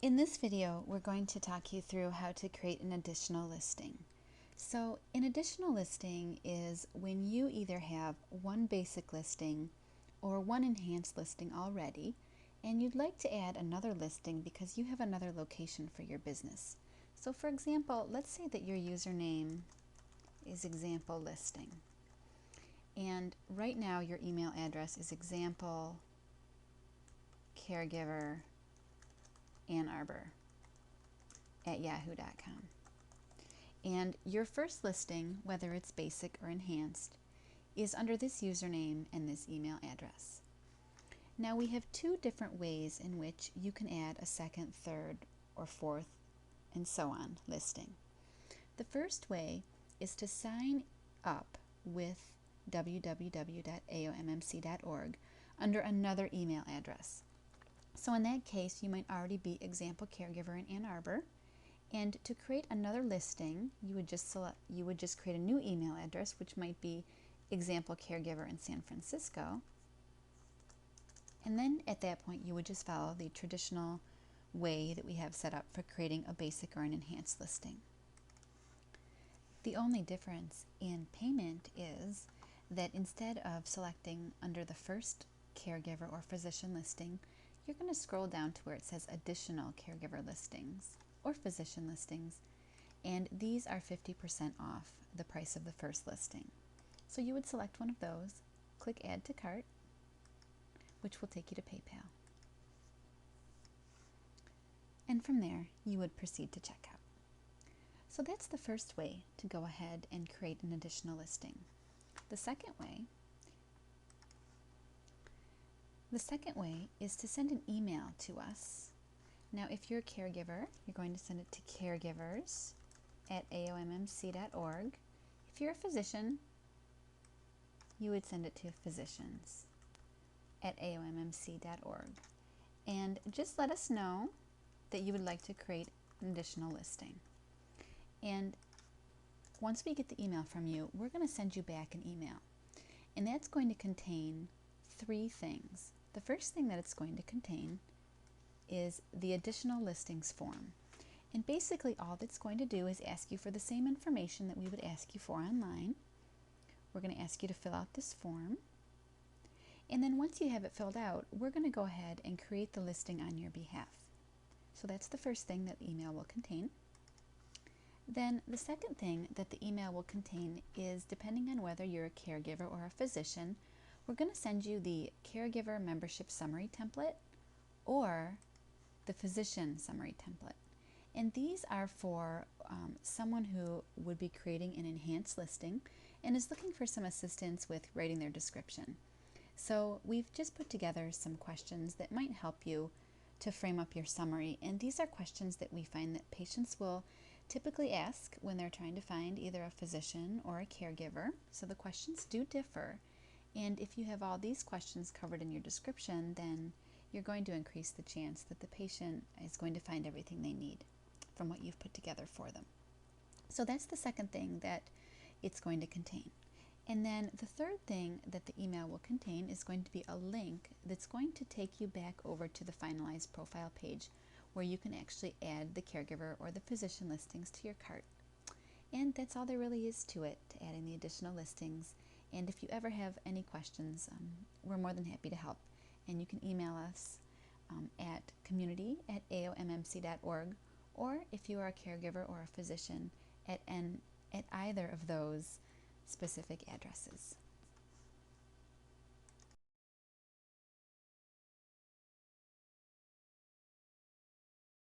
In this video, we're going to talk you through how to create an additional listing. So an additional listing is when you either have one basic listing or one enhanced listing already, and you'd like to add another listing because you have another location for your business. So for example, let's say that your username is example listing. And right now your email address is example caregiver Ann Arbor at yahoo.com. And your first listing, whether it's basic or enhanced, is under this username and this email address. Now we have two different ways in which you can add a second, third, or fourth, and so on listing. The first way is to sign up with www.aommc.org under another email address. So in that case, you might already be example caregiver in Ann Arbor, and to create another listing, you would just create a new email address, which might be example caregiver in San Francisco. And then at that point, you would just follow the traditional way that we have set up for creating a basic or an enhanced listing. The only difference in payment is that instead of selecting under the first caregiver or physician listing, you're going to scroll down to where it says additional caregiver listings or physician listings, and these are 50% off the price of the first listing. So you would select one of those, click add to cart, which will take you to PayPal. And from there, you would proceed to checkout. So that's the first way to go ahead and create an additional listing. The second way is to send an email to us. Now, if you're a caregiver, you're going to send it to caregivers@aommc.org. If you're a physician, you would send it to physicians@aommc.org. And just let us know that you would like to create an additional listing. And once we get the email from you, we're going to send you back an email. And that's going to contain three things. The first thing that it's going to contain is the additional listings form. And basically all that's going to do is ask you for the same information that we would ask you for online. We're going to ask you to fill out this form. And then once you have it filled out, we're going to go ahead and create the listing on your behalf. So that's the first thing that the email will contain. Then the second thing that the email will contain is, depending on whether you're a caregiver or a physician, we're going to send you the caregiver membership summary template or the physician summary template. And these are for someone who would be creating an enhanced listing and is looking for some assistance with writing their description. So we've just put together some questions that might help you to frame up your summary. And these are questions that we find that patients will typically ask when they're trying to find either a physician or a caregiver. So the questions do differ. And if you have all these questions covered in your description, then you're going to increase the chance that the patient is going to find everything they need from what you've put together for them. So that's the second thing that it's going to contain. And then the third thing that the email will contain is going to be a link that's going to take you back over to the finalized profile page where you can actually add the caregiver or the physician listings to your cart. And that's all there really is to it, to adding the additional listings. And if you ever have any questions, we're more than happy to help. And you can email us at community@aommc.org, or if you are a caregiver or a physician, at either of those specific addresses.